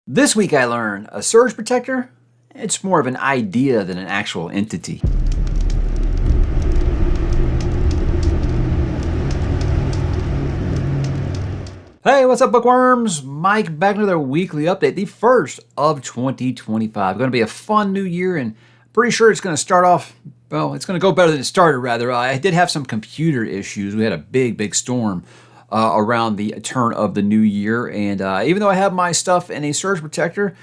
This week I learned a surge protector, it's more of an idea than an actual entity. Hey, what's up, bookworms? Mike back with another weekly update, the first of 2025. Going to be a fun new year, and pretty sure it's going to start off, well, it's going to go better than it started, rather. I did have some computer issues. We had a big storm around the turn of the new year, and even though I have my stuff in a surge protector,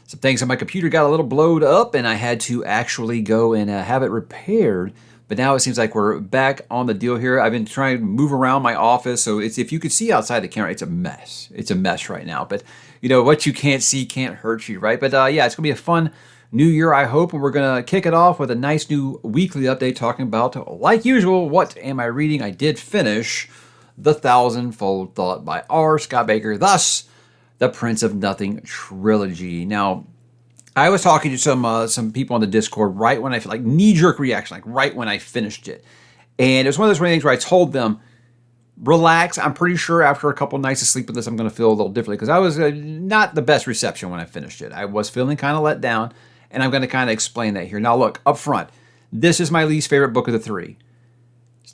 some things on my computer got a little blowed up, and I had to actually go and have it repaired. But now it seems like we're back on the deal here. I've been trying to move around my office, so if you could see outside the camera, it's a mess. It's a mess right now. But you know what you can't see can't hurt you, right? But yeah, it's gonna be a fun new year, I hope, and we're gonna kick it off with a nice new weekly update talking about, like usual, what am I reading? I did finish The Thousandfold Thought by R. Scott Baker, thus the Prince of Nothing trilogy. Now, I was talking to some people on the Discord right when I like knee-jerk reaction, like right when I finished it. And it was one of those things where I told them, relax. I'm pretty sure after a couple nights of sleep with this, I'm going to feel a little differently because I was not the best reception when I finished it. I was feeling kind of let down, and I'm going to kind of explain that here. Now, look, up front, this is my least favorite book of the three.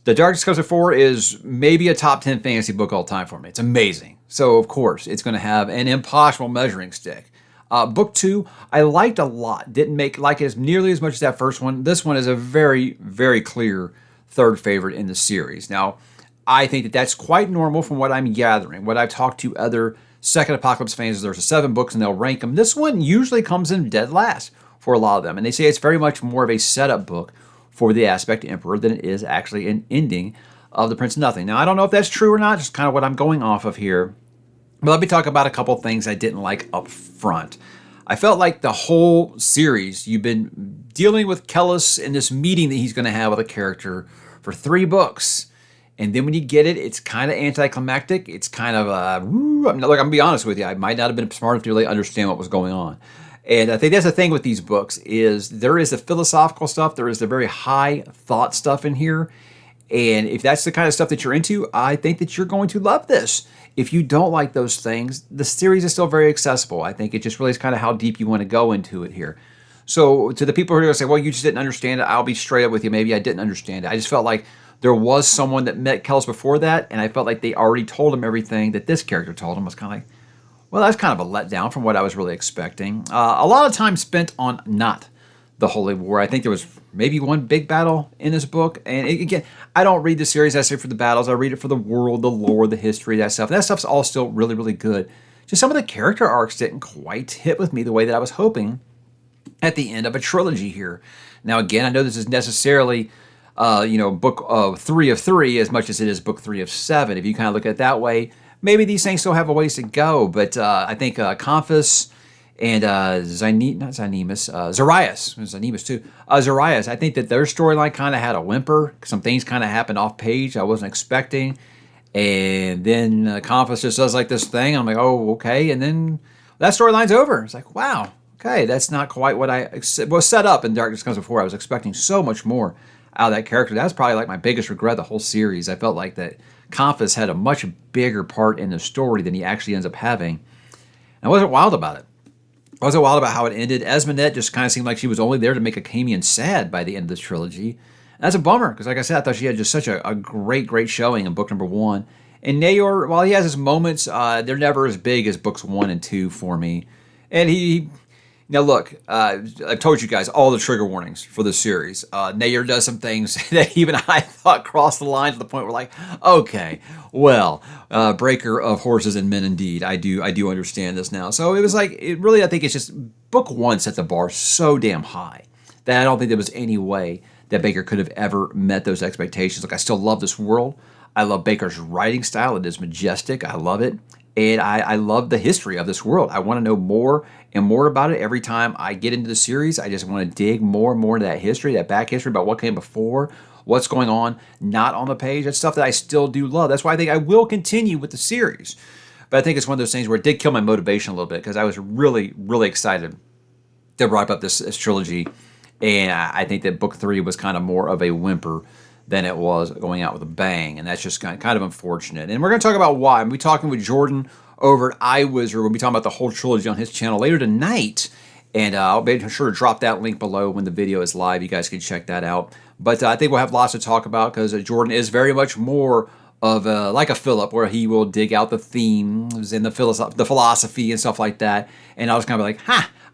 The Darkest Coast of Four is maybe a top 10 fantasy book all time for me. It's amazing. So, of course, it's going to have an impossible measuring stick. Book 2, I liked a lot. Didn't like it as nearly as much as that first one. This one is a very clear third favorite in the series. Now, I think that that's quite normal from what I'm gathering. What I've talked to other Second Apocalypse fans is there's 7 books and they'll rank them. This one usually comes in dead last for a lot of them. And they say it's very much more of a setup book for the Aspect Emperor than it is actually an ending of The Prince of Nothing. Now, I don't know if that's true or not, just kind of what I'm going off of here. But let me talk about a couple things I didn't like up front. I felt like the whole series, you've been dealing with Kellis in this meeting that he's going to have with a character for 3 books. And then when you get it, it's kind of anticlimactic. It's kind of, I'm going to be honest with you, I might not have been smart enough to really understand what was going on. And I think that's the thing with these books is there is the philosophical stuff, there is the very high thought stuff in here. And if that's the kind of stuff that you're into, I think that you're going to love this. If you don't like those things, the series is still very accessible. I think it just really is kind of how deep you want to go into it here. So to the people who are going to say, well, you just didn't understand it, I'll be straight up with you. Maybe I didn't understand it. I just felt like there was someone that met Kellis before that, and I felt like they already told him everything that this character told him. Was kind of like, well, that's kind of a letdown from what I was really expecting. A lot of time spent on not the Holy War. I think there was maybe one big battle in this book. And again, I don't read the series necessarily for the battles. I read it for the world, the lore, the history, that stuff. And that stuff's all still really good. Just some of the character arcs didn't quite hit with me the way that I was hoping at the end of a trilogy here. Now, again, I know this is necessarily, book 3 of 3 as much as it is book 3 of 7. If you kind of look at it that way, maybe these things still have a ways to go. But I think Conphus and Zarias, I think that their storyline kind of had a whimper. Some things kind of happened off page I wasn't expecting. And then Conphus just does like this thing. I'm like, oh, okay. And then that storyline's over. It's like, wow, okay, that's not quite what I was set up in Darkness Comes Before. I was expecting so much more out of that character. That's probably like my biggest regret of the whole series. I felt like that Conphus had a much bigger part in the story than he actually ends up having. And I wasn't wild about it. I wasn't wild about how it ended. ℙ𝕦𝕣𝕠𝕔𝕙 just kind of seemed like she was only there to make Achaemenn sad by the end of this trilogy. And that's a bummer, because like I said, I thought she had just such a great showing in book number 1. And ℕ𝕤𝕠𝕠𝕠, while he has his moments, they're never as big as books 1 and 2 for me. And now look, I've told you guys all the trigger warnings for this series. ℕ𝕤𝕠𝕠𝕠 does some things that even I thought crossed the line to the point where like, okay, well, breaker of horses and men indeed. I do understand this now. So it was like, I think it's just, book 1 set the bar so damn high that I don't think there was any way that Baker could have ever met those expectations. Look, I still love this world. I love Baker's writing style. It is majestic. I love it. And I love the history of this world. I want to know more and more about it every time I get into the series. I just want to dig more and more into that history, that back history about what came before, what's going on, not on the page. That's stuff that I still do love. That's why I think I will continue with the series. But I think it's one of those things where it did kill my motivation a little bit because I was really excited to wrap up this trilogy. And I think that book 3 was kind of more of a whimper than it was going out with a bang. And that's just kind of unfortunate. And we're going to talk about why. I'm going to be talking with Jordan over at iWizard. We'll be talking about the whole trilogy on his channel later tonight. And I'll be sure to drop that link below when the video is live. You guys can check that out. But I think we'll have lots to talk about because Jordan is very much more of like a Philip, where he will dig out the themes and the philosophy and stuff like that. And I was kind of like,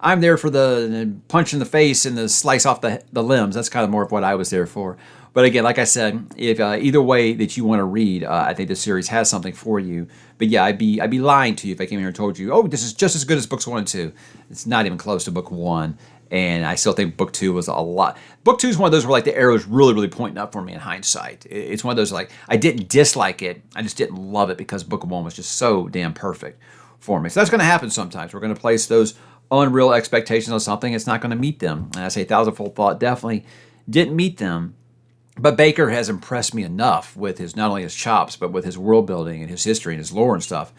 I'm there for the punch in the face and the slice off the limbs. That's kind of more of what I was there for. But again, like I said, if either way that you want to read, I think this series has something for you. But yeah, I'd be lying to you if I came here and told you, oh, this is just as good as books 1 and 2. It's not even close to book 1. And I still think book 2 was a lot. Book 2 is one of those where like the arrow's really, really pointing up for me in hindsight. It's one of those like, I didn't dislike it. I just didn't love it because book 1 was just so damn perfect for me. So that's going to happen sometimes. We're going to place those unreal expectations on something. It's not going to meet them. And I say Thousandfold Thought definitely didn't meet them. But Baker has impressed me enough with his, not only his chops, but with his world building and his history and his lore and stuff.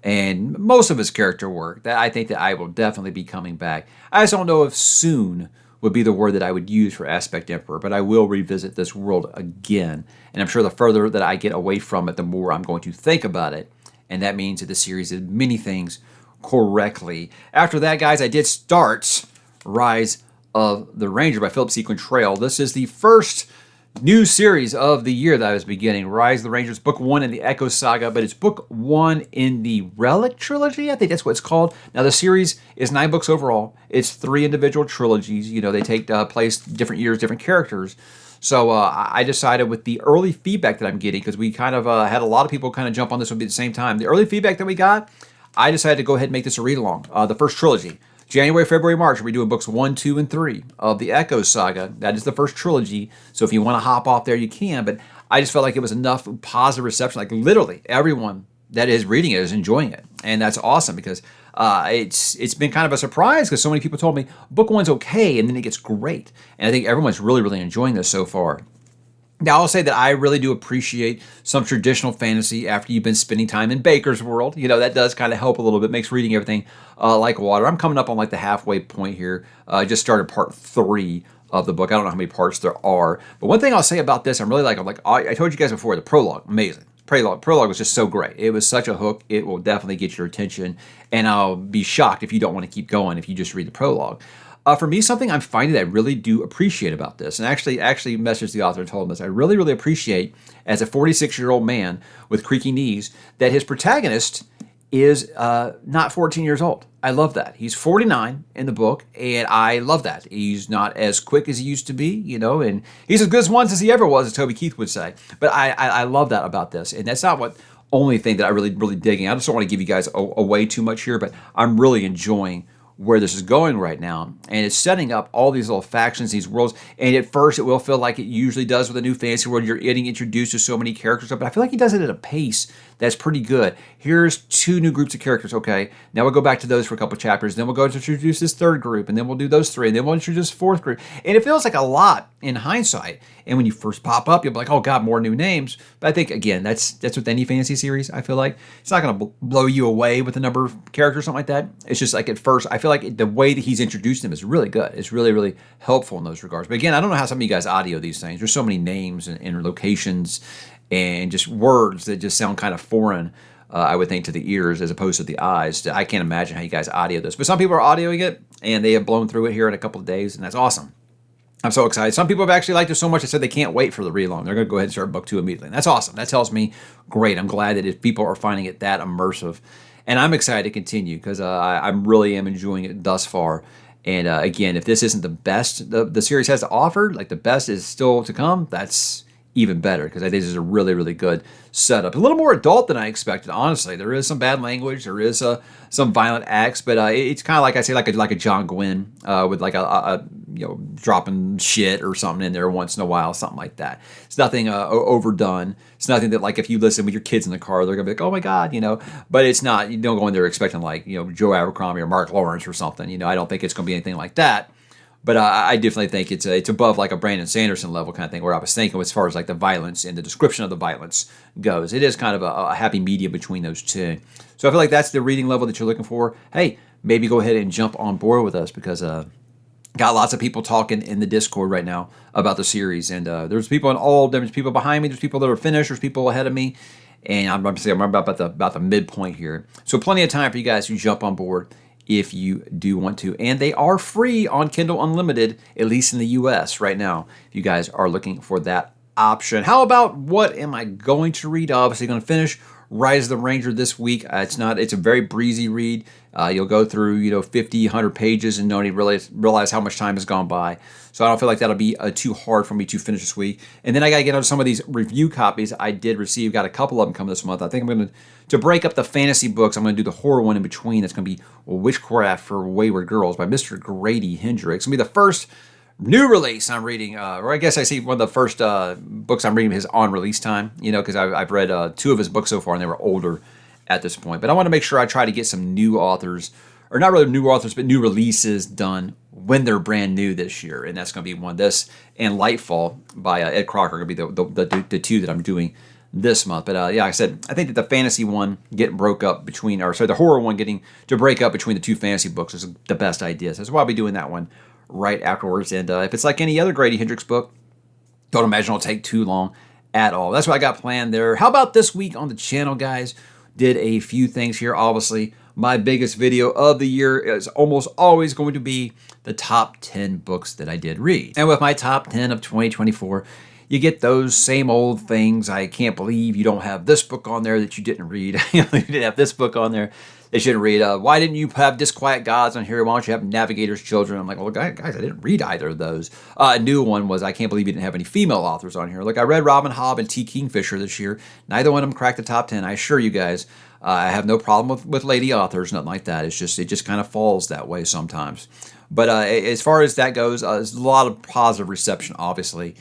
And most of his character work, that I think that I will definitely be coming back. I just don't know if soon would be the word that I would use for Aspect Emperor, but I will revisit this world again. And I'm sure the further that I get away from it, the more I'm going to think about it. And that means that the series did many things correctly. After that, guys, I did start Rise of the Ranger by Philip C. Quantrill. This is the first new series of the year that I was beginning. Rise of the Rangers, book 1 in the Echo Saga, but it's book 1 in the Relic trilogy. I think that's what it's called. Now, the series is 9 books overall. It's 3 individual trilogies. You know, they take place different years, different characters. So I decided with the early feedback that I'm getting, because we kind of had a lot of people kind of jump on this one at the same time. The early feedback that we got, I decided to go ahead and make this a read-along. The first trilogy. January, February, March, we're doing books 1, 2, and 3 of the Echo Saga. That is the first trilogy. So if you want to hop off there, you can. But I just felt like it was enough positive reception. Like literally everyone that is reading it is enjoying it. And that's awesome because it's been kind of a surprise because so many people told me book 1's okay and then it gets great. And I think everyone's really, really enjoying this so far. Now, I'll say that I really do appreciate some traditional fantasy after you've been spending time in Baker's world. You know, that does kind of help a little bit, makes reading everything like water. I'm coming up on like the halfway point here. I just started part 3 of the book. I don't know how many parts there are. But one thing I'll say about this, I told you guys before, the prologue, amazing. Prologue was just so great. It was such a hook. It will definitely get your attention. And I'll be shocked if you don't want to keep going if you just read the prologue. For me, something I'm finding that I really do appreciate about this, and actually messaged the author and told him this, I really, really appreciate, as a 46-year-old man with creaky knees, that his protagonist is not 14 years old. I love that. He's 49 in the book, and I love that. He's not as quick as he used to be, you know, and he's as good as once as he ever was, as Toby Keith would say. But I love that about this, and that's not what only thing that I really, really digging. I just don't want to give you guys away too much here, but I'm really enjoying where this is going right now. And it's setting up all these little factions, these worlds. And at first, it will feel like it usually does with a new fantasy world. You're getting introduced to so many characters. But I feel like he does it at a pace that's pretty good. Here's 2 new groups of characters. Okay, now we'll go back to those for a couple chapters. Then we'll go to introduce this 3rd group. And then we'll do those 3. And then we'll introduce the 4th group. And it feels like a lot in hindsight. And when you first pop up, you'll be like, oh God, more new names. But I think, again, that's with any fantasy series, I feel like. It's not going to blow you away with the number of characters or something like that. It's just like at first, I feel like the way that he's introduced them is really good. It's really, really helpful in those regards. But again, I don't know how some of you guys audio these things. There's so many names and locations and just words that just sound kind of foreign, I would think, to the ears as opposed to the eyes. I can't imagine how you guys audio this. But some people are audioing it, and they have blown through it here in a couple of days, and that's awesome. I'm so excited. Some people have actually liked it so much they said they can't wait for the read-along. They're going to go ahead and start book 2 immediately. And that's awesome. That tells me, great. I'm glad that if people are finding it that immersive. And I'm excited to continue because I really am enjoying it thus far. And again, if this isn't the best the series has to offer, like the best is still to come, that's even better because I think this is a really, really good setup. A little more adult than I expected, honestly. There is some bad language. There is some violent acts, but it's kind of like I say, like a John Gwynn with like a dropping shit or something in there once in a while, something like that. It's nothing overdone. It's nothing that like if you listen with your kids in the car, they're gonna be like, oh my God, you know. But it's not. You don't go in there expecting like Joe Abercrombie or Mark Lawrence or something. I don't think it's gonna be anything like that. But I definitely think it's above like a Brandon Sanderson level kind of thing where I was thinking as far as like the violence and the description of the violence goes. It is kind of a happy medium between those two. So I feel like that's the reading level that you're looking for. Hey, maybe go ahead and jump on board with us because got lots of people talking in the Discord right now about the series. And there's people in all different people behind me. There's people that are finished. There's people ahead of me. and I'm about the midpoint here. So plenty of time for you guys to jump on board if you do want to. And they are free on Kindle Unlimited, at least in the US right now, if you guys are looking for that option. How about what am I going to read? Obviously going to finish Rise of the Ranger this week. It's a very breezy read. You'll go through 50, 100 pages and don't even realize how much time has gone by. So I don't feel like that'll be too hard for me to finish this week. And then I got to get on some of these review copies I did receive. Got a couple of them coming this month. I think I'm going to break up the fantasy books. I'm going to do the horror one in between. That's going to be Witchcraft for Wayward Girls by Mr. Grady Hendrix. It's going to be the first new release I'm reading, or I guess I see one of the first books I'm reading his on release time, because I've read 2 of his books so far, and they were older at this point. But I want to make sure I try to get some new authors, or not really new authors, but new releases done when they're brand new this year. And that's going to be one. This and Lightfall by Ed Crocker are going to be the 2 that I'm doing this month. But yeah, like I said, I think that the fantasy one getting broke up between, the horror one getting to break up between the 2 fantasy books is the best idea. So that's why I'll be doing that one right afterwards. And if it's like any other Grady Hendrix book, don't imagine it'll take too long at all. That's what I got planned there. How about this week on the channel, guys? Did a few things here. Obviously, my biggest video of the year is almost always going to be the top 10 books that I did read. And with my top 10 of 2024, you get those same old things. I can't believe you don't have this book on there that you didn't read. You didn't have this book on there they shouldn't read. Why didn't you have Disquiet Gods on here? Why don't you have Navigator's Children? I'm like, well, guys, I didn't read either of those. A new one was, I can't believe you didn't have any female authors on here. Look, I read Robin Hobb and T. Kingfisher this year. Neither one of them cracked the top 10. I assure you guys, I have no problem with lady authors, nothing like that. It just kind of falls that way sometimes. But as far as that goes, there's a lot of positive reception, obviously.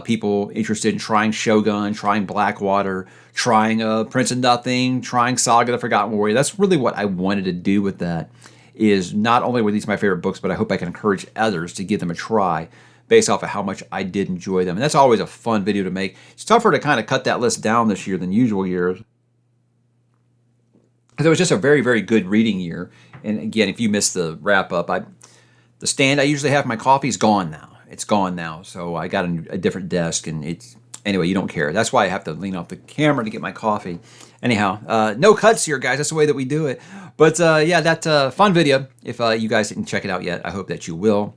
People interested in trying Shogun, trying Blackwater, trying Prince of Nothing, trying Saga the Forgotten Warrior. That's really what I wanted to do with that, is not only were these my favorite books, but I hope I can encourage others to give them a try based off of how much I did enjoy them. And that's always a fun video to make. It's tougher to kind of cut that list down this year than usual years, because it was just a very, very good reading year. And again, if you missed the wrap-up, the stand I usually have my coffee is gone now. It's gone now. So I got a different desk, and anyway, you don't care. That's why I have to lean off the camera to get my coffee. Anyhow, no cuts here, guys. That's the way that we do it. But yeah, that fun video. If you guys didn't check it out yet, I hope that you will.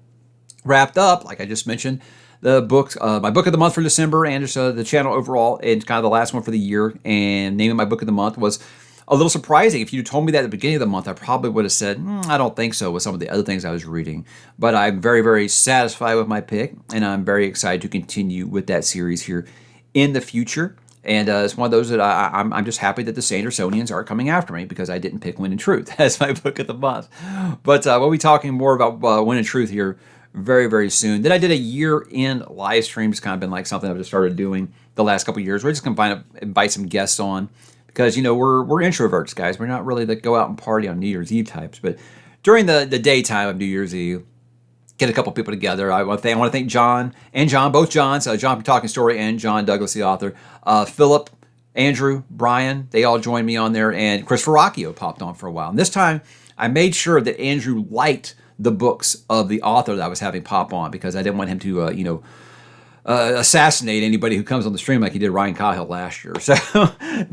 Wrapped up, like I just mentioned, the books, my book of the month for December, and just the channel overall, and kind of the last one for the year. And naming my book of the month was a little surprising. If you told me that at the beginning of the month, I probably would have said, I don't think so, with some of the other things I was reading. But I'm very, very satisfied with my pick, and I'm very excited to continue with that series here in the future. And it's one of those that I'm just happy that the Sandersonians are coming after me, because I didn't pick Win and Truth as my book of the month. But we'll be talking more about Win and Truth here very, very soon. Then I did a year-end live stream. It's kind of been like something I've just started doing the last couple of years. We're just going to invite some guests on, because, we're introverts, guys. We're not really the go out and party on New Year's Eve types. But during the daytime of New Year's Eve, get a couple people together. I want to thank John and John, both Johns, John from Talking Story and John Douglas, the author. Philip, Andrew, Brian, they all joined me on there. And Chris Verrocchio popped on for a while. And this time, I made sure that Andrew liked the books of the author that I was having pop on, because I didn't want him to, assassinate anybody who comes on the stream like he did Ryan Cahill last year. So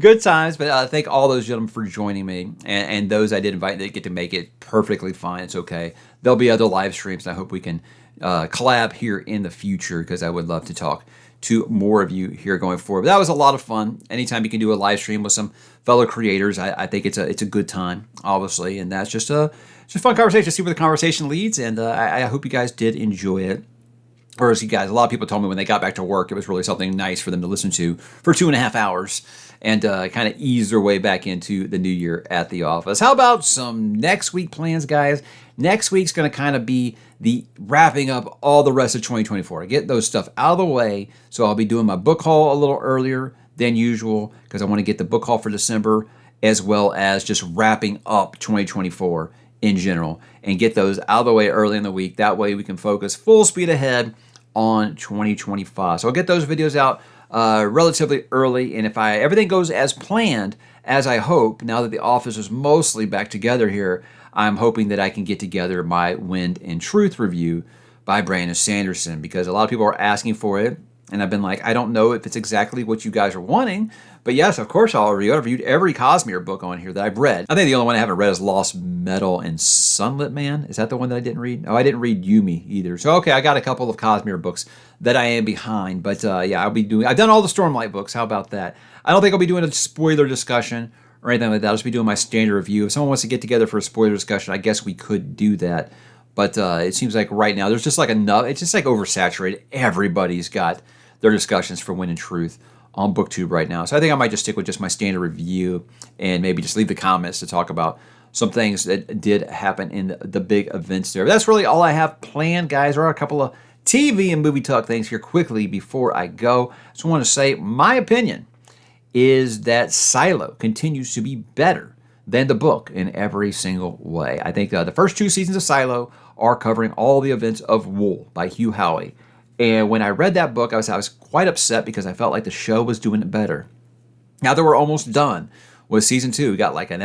good times, but thank all those gentlemen for joining me, and those I did invite, they get to make it perfectly fine. It's okay. There'll be other live streams, and I hope we can collab here in the future, because I would love to talk to more of you here going forward. But that was a lot of fun. Anytime you can do a live stream with some fellow creators, I think it's a good time, obviously, and that's just a fun conversation to see where the conversation leads, and I hope you guys did enjoy it. Whereas you guys, a lot of people told me when they got back to work, it was really something nice for them to listen to for 2.5 hours and kind of ease their way back into the new year at the office. How about some next week plans, guys? Next week's going to kind of be the wrapping up all the rest of 2024. I get those stuff out of the way, so I'll be doing my book haul a little earlier than usual, because I want to get the book haul for December, as well as just wrapping up 2024 in general, and get those out of the way early in the week. That way we can focus full speed ahead on 2025. So I'll get those videos out relatively early, and if everything goes as planned, as I hope, now that the office is mostly back together here, I'm hoping that I can get together my Wind and Truth review by Brandon Sanderson, because a lot of people are asking for it. and I've been like, I don't know if it's exactly what you guys are wanting, but yes, of course I'll review. I've reviewed every ℙ𝕦𝕣𝕠𝕜𝕤 book on here that I've read. I think the only one I haven't read is Lost Metal and Sunlit Man. Is that the one that I didn't read? Oh, I didn't read Yumi either. So okay, I got a couple of ℙ𝕦𝕤𝕠𝕜𝕤 books that I am behind, but yeah, I've done all the Stormlight books. How about that? I don't think I'll be doing a spoiler discussion or anything like that. I'll just be doing my standard review. If someone wants to get together for a spoiler discussion, I guess we could do that. But it seems like right now there's just like enough. It's just like oversaturated. Everybody's got their discussions for Wind and Truth on BookTube right now. So I think I might just stick with just my standard review and maybe just leave the comments to talk about some things that did happen in the big events there. But that's really all I have planned, guys. There are a couple of TV and movie talk things here quickly before I go. I just want to say my opinion is that Silo continues to be better than the book in every single way. I think the first 2 seasons of Silo are covering all the events of Wool by Hugh Howey. And when I read that book, I was quite upset because I felt like the show was doing it better. Now that we're almost done with season 2, we got like 2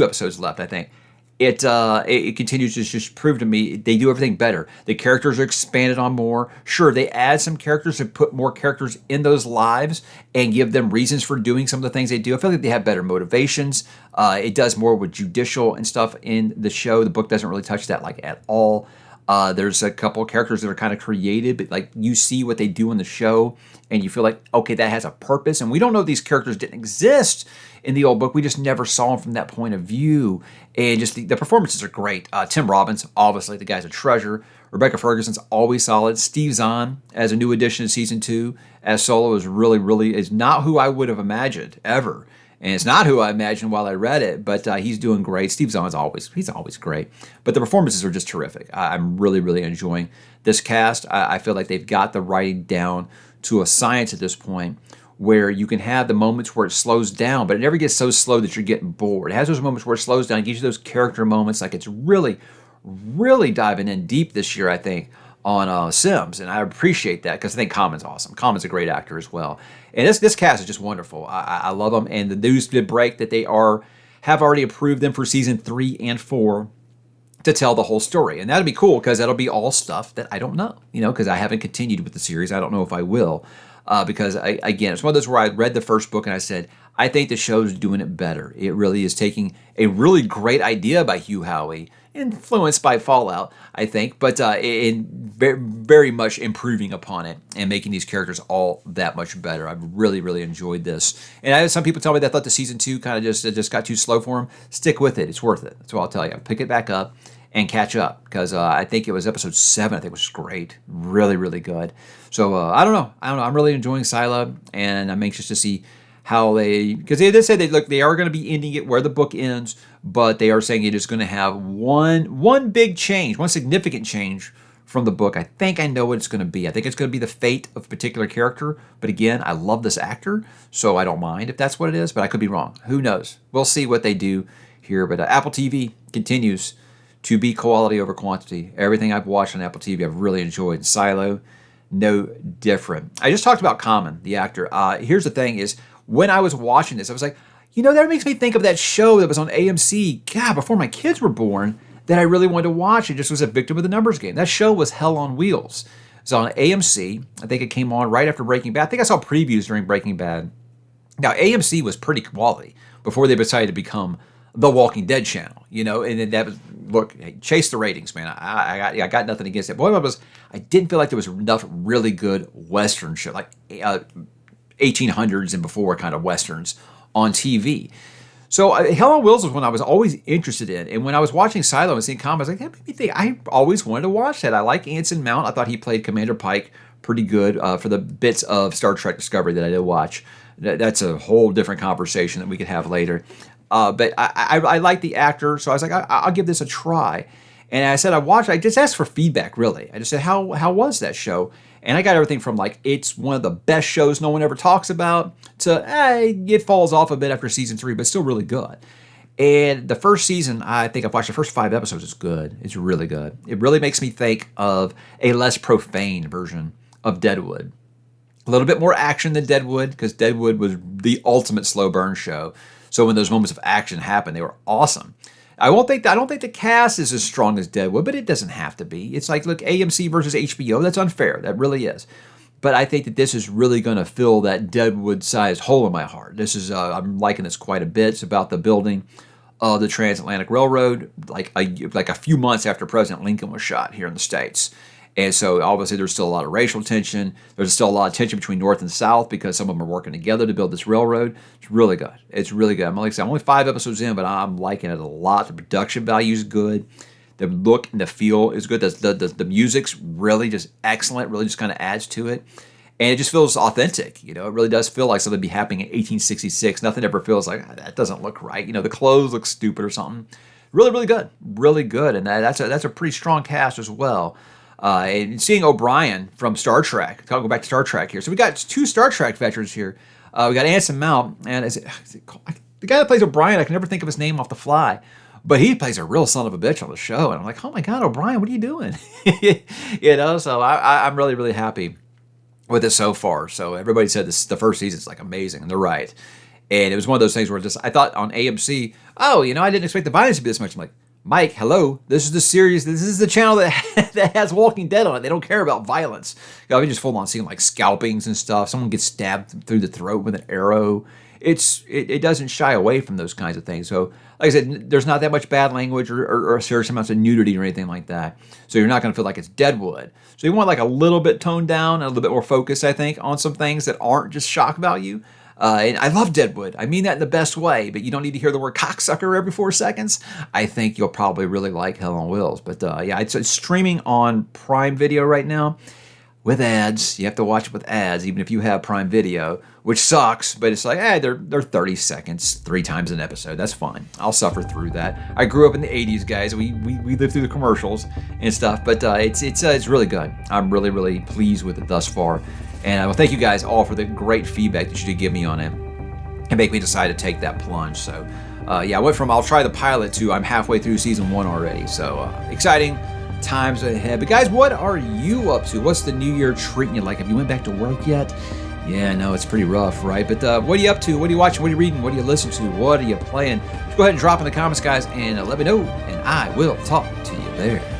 episodes left, I think. It continues to just prove to me they do everything better. The characters are expanded on more. Sure, they add some characters to put more characters in those lives and give them reasons for doing some of the things they do. I feel like they have better motivations. It does more with judicial and stuff in the show. The book doesn't really touch that like at all. There's a couple of characters that are kind of created, but like you see what they do in the show and you feel like, okay, that has a purpose. And we don't know if these characters didn't exist in the old book. We just never saw them from that point of view. And just the performances are great. Tim Robbins, obviously, the guy's a treasure. Rebecca Ferguson's always solid. Steve Zahn, as a new addition to season 2, as Solo is is not who I would have imagined ever. And it's not who I imagined while I read it, but he's doing great. Steve Zahn's always great. But the performances are just terrific. I'm really, really enjoying this cast. I feel like they've got the writing down to a science at this point where you can have the moments where it slows down, but it never gets so slow that you're getting bored. It has those moments where it slows down. It gives you those character moments. Like it's really, really diving in deep this year, I think, on Sims, and I appreciate that because I think Common's awesome. Common's a great actor as well, and this cast is just wonderful. I love them, and the news did break that they have already approved them for season 3 and 4 to tell the whole story, and that'll be cool because that'll be all stuff that I don't know, because I haven't continued with the series. I don't know if I will, because again, it's one of those where I read the first book and I said, I think the show's doing it better. It really is taking a really great idea by Hugh Howey, influenced by Fallout, I think, but in very much improving upon it and making these characters all that much better. I've really, really enjoyed this. And I had some people tell me they thought the season 2 kind of just got too slow for them. Stick with it. It's worth it. That's what I'll tell you. Pick it back up and catch up because I think it was episode 7. I think it was great. Really, really good. So I don't know. I'm really enjoying Silo, and I'm anxious to see how because they did say they are going to be ending it where the book ends, but they are saying it is going to have one big change, one significant change from the book. I think I know what it's going to be. I think it's going to be the fate of a particular character. But again, I love this actor, so I don't mind if that's what it is, but I could be wrong. Who knows? We'll see what they do here. But Apple TV continues to be quality over quantity. Everything I've watched on Apple TV, I've really enjoyed. Silo, no different. I just talked about Common, the actor. Here's the thing is, when I was watching this, I was like, that makes me think of that show that was on AMC, before my kids were born, that I really wanted to watch. It just was a victim of the numbers game. That show was Hell on Wheels. It was on AMC. I think it came on right after Breaking Bad. I think I saw previews during Breaking Bad. Now, AMC was pretty quality before they decided to become the Walking Dead channel, and then that was, look, hey, chase the ratings, man. I got nothing against it. But what was, I didn't feel like there was enough really good Western shit, like 1800s and before kind of Westerns on TV. So Hell on Wheels was one I was always interested in. And when I was watching Silo and seeing Common, I was like, that made me think. I always wanted to watch that. I like Anson Mount. I thought he played Commander Pike pretty good for the bits of Star Trek Discovery that I did watch. That's a whole different conversation that we could have later. But I like the actor, so I was like, I'll give this a try. And I said I watched. I just asked for feedback, really. I just said, how was that show? And I got everything from like, it's one of the best shows no one ever talks about, to it falls off a bit after season 3, but still really good. And the first season, I think I've watched the first 5 episodes. It's good. It's really good. It really makes me think of a less profane version of Deadwood. A little bit more action than Deadwood, because Deadwood was the ultimate slow burn show. So when those moments of action happened, they were awesome. I don't think the cast is as strong as Deadwood, but it doesn't have to be. It's like, look, AMC versus HBO. That's unfair. That really is. but I think that this is really going to fill that Deadwood-sized hole in my heart. This is I'm liking this quite a bit. It's about the building of the Transatlantic Railroad, like a few months after President Lincoln was shot here in the States. And so obviously there's still a lot of racial tension. There's still a lot of tension between North and South because some of them are working together to build this railroad. It's really good. It's really good. Like I said, I'm only 5 episodes in, but I'm liking it a lot. The production value is good. The look and the feel is good. The music's really just excellent. Really just kind of adds to it. And it just feels authentic. You know, it really does feel like something would be happening in 1866. Nothing ever feels like, that doesn't look right. You know, the clothes look stupid or something. Really, really good. Really good. And that's a pretty strong cast as well. And seeing O'Brien from Star Trek. I'll go back to Star Trek here. So we got 2 Star Trek veterans here. We got Anson Mount. And the guy that plays O'Brien, I can never think of his name off the fly. But he plays a real son of a bitch on the show. And I'm like, oh my God, O'Brien, what are you doing? You know, so I'm really, really happy with it so far. So everybody said the first season's like amazing, and they're right. And it was one of those things where I thought on AMC, oh, you know, I didn't expect the violence to be this much. I'm like, Mike, hello, this is the series, this is the channel that has Walking Dead on it. They don't care about violence. You know, I mean, just full on seeing like scalpings and stuff. Someone gets stabbed through the throat with an arrow. It doesn't shy away from those kinds of things. So, like I said, there's not that much bad language or serious amounts of nudity or anything like that. So you're not going to feel like it's Deadwood. So you want like a little bit toned down, a little bit more focus, I think, on some things that aren't just shock value. And I love Deadwood. I mean that in the best way, but you don't need to hear the word cocksucker every 4 seconds. I think you'll probably really like Hell on Wheels. But yeah, it's streaming on Prime Video right now. With ads. You have to watch it with ads, even if you have Prime Video, which sucks, but it's like, they're 30 seconds 3 times an episode. That's fine. I'll suffer through that. I grew up in the 80s, guys. We lived through the commercials and stuff, but it's really good. I'm really, really pleased with it thus far. And I will thank you guys all for the great feedback that you did give me on it and make me decide to take that plunge. So, yeah, I went from I'll try the pilot to I'm halfway through season 1 already. So, exciting times ahead. But guys, what are you up to? What's the new year treating you like? Have you went back to work yet? Yeah, no, it's pretty rough, right? But what are you up to? What are you watching? What are you reading? What are you listening to? What are you playing? Just go ahead and drop in the comments, guys, and let me know, and I will talk to you there.